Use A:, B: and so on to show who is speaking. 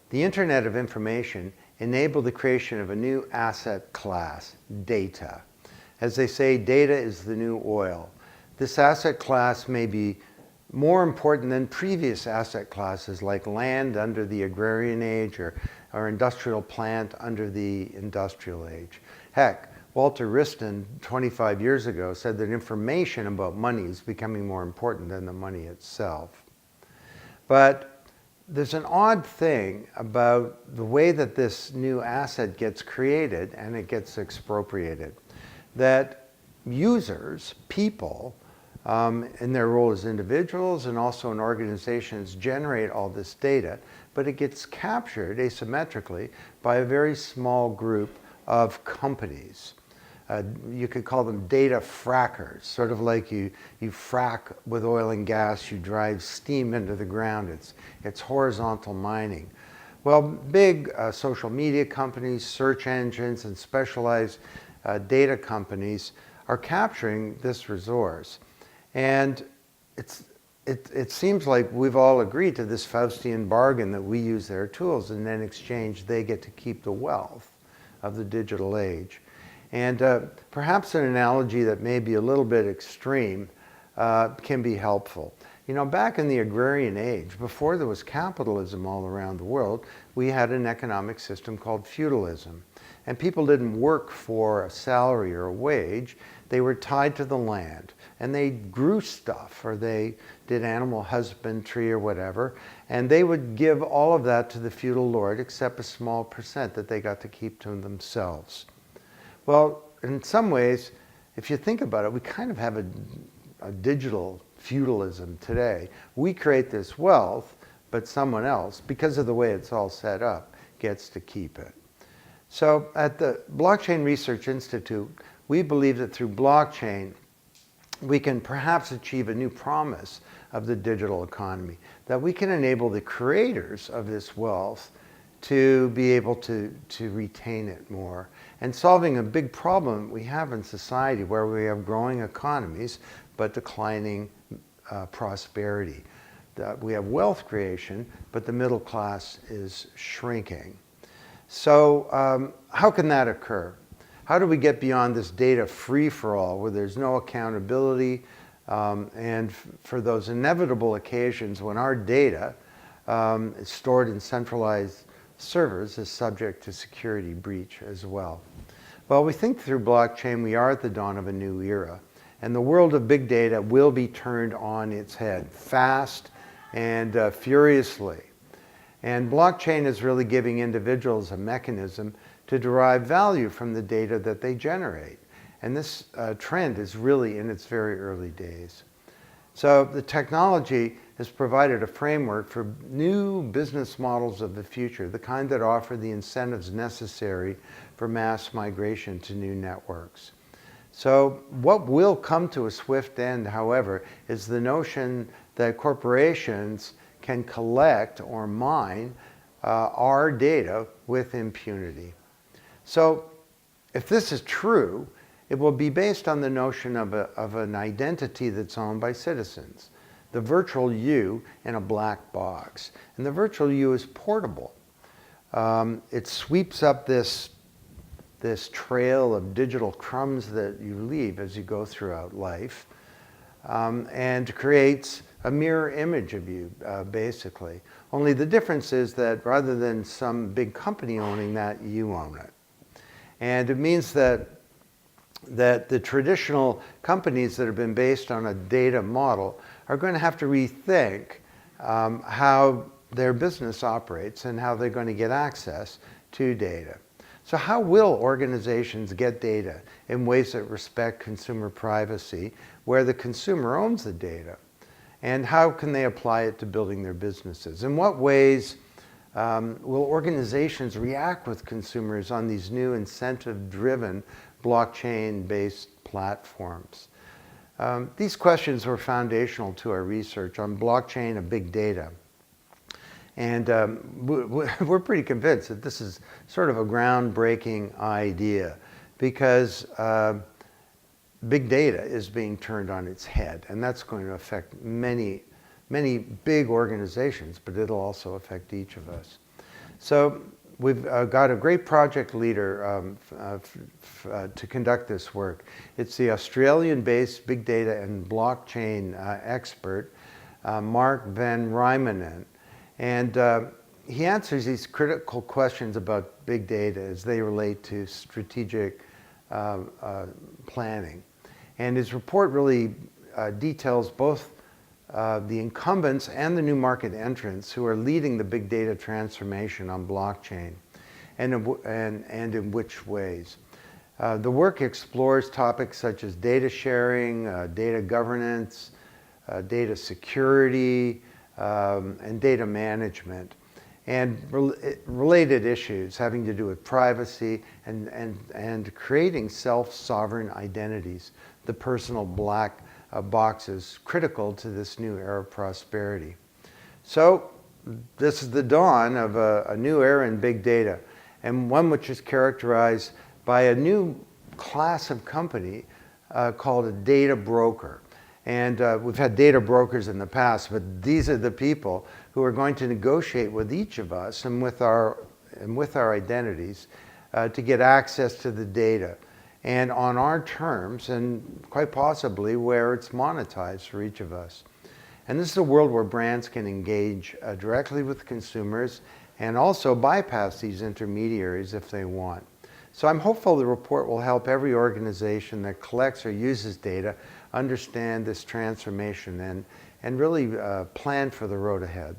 A: The Internet of Information enabled the creation of a new asset class, data. As they say, data is the new oil. This asset class may be more important than previous asset classes like land under the agrarian age or industrial plant under the industrial age. Heck, Walter Wriston 25 years ago said that information about money is becoming more important than the money itself. But there's an odd thing about the way that this new asset gets created and it gets expropriated. That users, people, in their role as individuals and also in organizations, generate all this data, but it gets captured asymmetrically by a very small group of companies. You could call them data frackers, sort of like you frack with oil and gas, you drive steam into the ground. It's horizontal mining. Well, big social media companies, search engines, and specialized data companies are capturing this resource. And it seems like we've all agreed to this Faustian bargain that we use their tools, and in exchange they get to keep the wealth of the digital age. And perhaps an analogy that may be a little bit extreme can be helpful. You know, back in the agrarian age, before there was capitalism all around the world, we had an economic system called feudalism. And people didn't work for a salary or a wage. They were tied to the land. And they grew stuff, or they did animal husbandry or whatever. And they would give all of that to the feudal lord, except a small percent that they got to keep to themselves. Well, in some ways, if you think about it, we kind of have a digital feudalism today. We create this wealth, but someone else, because of the way it's all set up, gets to keep it. So at the Blockchain Research Institute, we believe that through blockchain, we can perhaps achieve a new promise of the digital economy, that we can enable the creators of this wealth to be able to retain it more. And solving a big problem we have in society where we have growing economies but declining prosperity. We have wealth creation, but the middle class is shrinking. So how can that occur? How do we get beyond this data free-for-all where there's no accountability and for those inevitable occasions when our data is stored in centralized servers is subject to security breach as well? Well, we think through blockchain we are at the dawn of a new era, and the world of big data will be turned on its head fast and furiously. And blockchain is really giving individuals a mechanism to derive value from the data that they generate. And this trend is really in its very early days. So the technology has provided a framework for new business models of the future, the kind that offer the incentives necessary for mass migration to new networks. So what will come to a swift end, however, is the notion that corporations can collect or mine our data with impunity. So if this is true, it will be based on the notion of an identity that's owned by citizens, the virtual you in a black box. And the virtual you is portable. It sweeps up this trail of digital crumbs that you leave as you go throughout life and creates a mirror image of you, basically. Only the difference is that rather than some big company owning that, you own it. And it means that the traditional companies that have been based on a data model are going to have to rethink how their business operates and how they're going to get access to data. So how will organizations get data in ways that respect consumer privacy, where the consumer owns the data? And how can they apply it to building their businesses? In what ways will organizations react with consumers on these new incentive-driven blockchain-based platforms? These questions were foundational to our research on blockchain and big data. And we're pretty convinced that this is sort of a groundbreaking idea because big data is being turned on its head, and that's going to affect many big organizations, but it'll also affect each of us. So we've got a great project leader to conduct this work. It's the Australian-based big data and blockchain expert, Mark van Rijmenam. And he answers these critical questions about big data as they relate to strategic planning. And his report really details both the incumbents and the new market entrants who are leading the big data transformation on blockchain, and in which ways. The work explores topics such as data sharing, data governance, data security, and data management, and related issues having to do with privacy and creating self-sovereign identities, the personal black boxes critical to this new era of prosperity. So this is the dawn of a new era in big data, and one which is characterized by a new class of company called a data broker. And we've had data brokers in the past, but these are the people who are going to negotiate with each of us and with our identities to get access to the data, and on our terms, and quite possibly where it's monetized for each of us. And this is a world where brands can engage directly with consumers and also bypass these intermediaries if they want. So I'm hopeful the report will help every organization that collects or uses data understand this transformation and really plan for the road ahead.